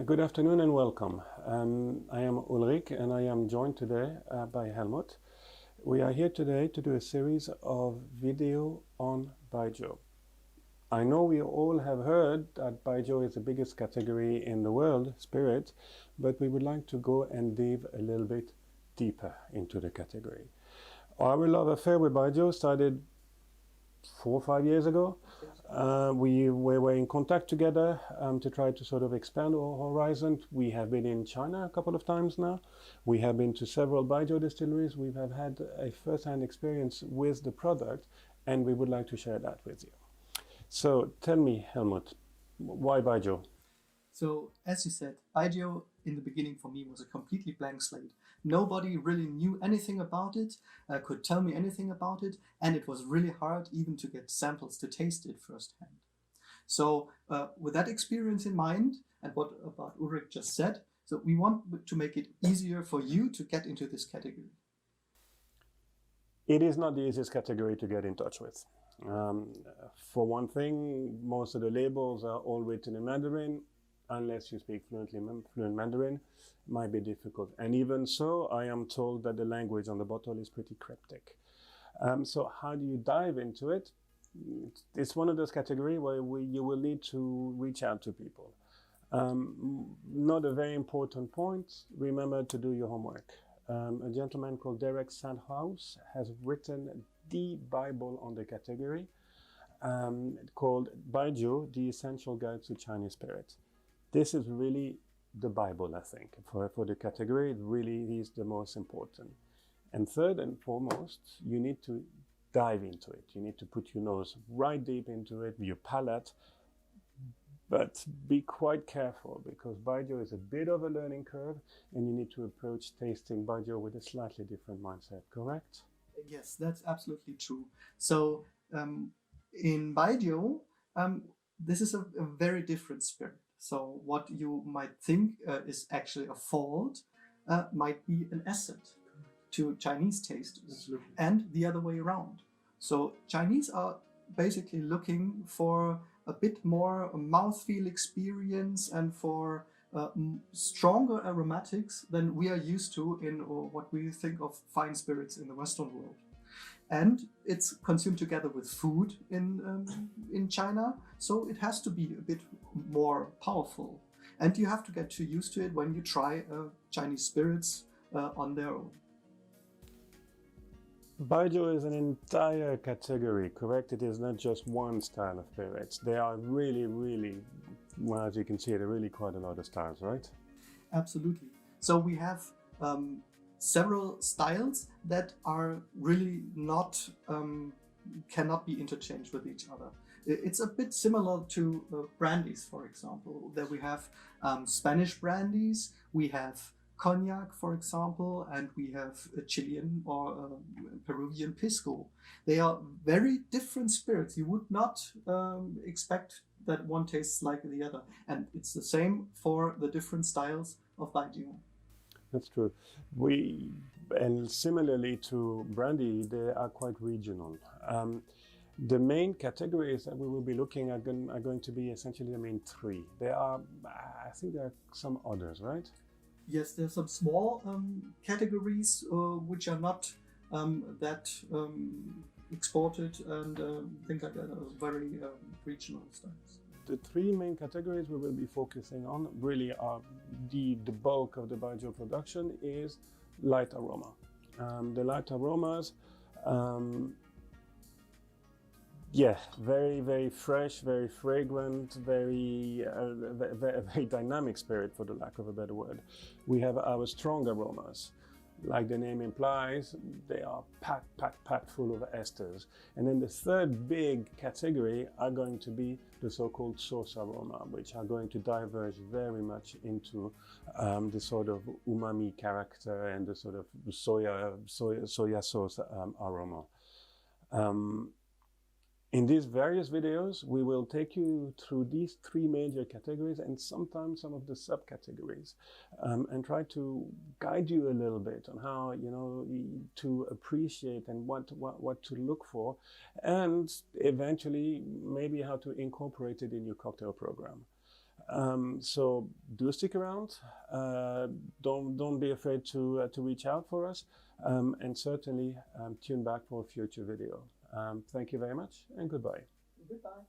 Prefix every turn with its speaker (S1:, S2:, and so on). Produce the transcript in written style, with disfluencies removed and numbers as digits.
S1: Good afternoon and welcome. I am Ulric and I am joined today by Helmut. We are here today to do a series of video on Baijiu. I know we all have heard that Baijiu is the biggest category in the world, spirit, but we would like to go and dive a little bit deeper into the category. Our love affair with Baijiu started 4 or 5 years ago. We were in contact together to try to sort of expand our horizon. We have been in China a couple of times now. We have been to several Baijiu distilleries. We have had a first-hand experience with the product, and we would like to share that with you. So tell me, Helmut, why Baijiu?
S2: So, as you said, Baijiu in the beginning for me was a completely blank slate. Nobody really knew anything about it, could tell me anything about it, and it was really hard even to get samples to taste it firsthand. So, with that experience in mind, and what about Ulrich just said, so we want to make it easier for you to get into this category.
S1: It is not the easiest category to get in touch with. For one thing, most of the labels are all written in Mandarin. Unless you speak fluent Mandarin, it might be difficult. And even so, I am told that the language on the bottle is pretty cryptic. So how do you dive into it? It's one of those categories where you will need to reach out to people. Not a very important point, remember to do your homework. A gentleman called Derek Sandhaus has written the Bible on the category, called Baijiu, the Essential Guide to Chinese Spirit. This is really the Bible, I think. For the category, it really is the most important. And third and foremost, you need to dive into it. You need to put your nose right deep into it, your palate, but be quite careful because Baijiu is a bit of a learning curve and you need to approach tasting Baijiu with a slightly different mindset, correct?
S2: Yes, that's absolutely true. So in Baijiu, this is a very different spirit. So what you might think is actually a fault might be an asset to Chinese tastes and the other way around. So Chinese are basically looking for a bit more mouthfeel experience and for stronger aromatics than we are used to in what we think of fine spirits in the Western world. And it's consumed together with food in China, so it has to be a bit more powerful. And you have to get too used to it when you try Chinese spirits on their own.
S1: Baijiu is an entire category, correct? It is not just one style of spirits. There are really, well, as you can see, there are really quite a lot of styles, right?
S2: Absolutely. So we have several styles that are really not cannot be interchanged with each other. It's a bit similar to brandies, for example. There we have Spanish brandies, we have cognac, for example, and we have Chilean or Peruvian pisco. They are very different spirits. You would not expect that one tastes like the other. And it's the same for the different styles of Baijiu.
S1: That's true. And similarly to brandy, they are quite regional. The main categories that we will be looking at are going to be essentially the main three. I think there are some others, right?
S2: Yes, there's some small categories which are not that exported and things like that, very regional styles.
S1: The three main categories we will be focusing on really are the bulk of the Baijiu production is light aroma. The light aromas, very fresh, very fragrant, very dynamic spirit, for the lack of a better word. We have our strong aromas. Like the name implies, they are packed full of esters. And then the third big category are going to be the so-called sauce aroma, which are going to diverge very much into the sort of umami character and the sort of soya sauce aroma. In these various videos, we will take you through these three major categories and sometimes some of the subcategories, and try to guide you a little bit on how, to appreciate and what to look for, and eventually maybe how to incorporate it in your cocktail program. So do stick around. Don't be afraid to reach out for us, and certainly tune back for a future video. Thank you very much, and goodbye.
S2: Goodbye.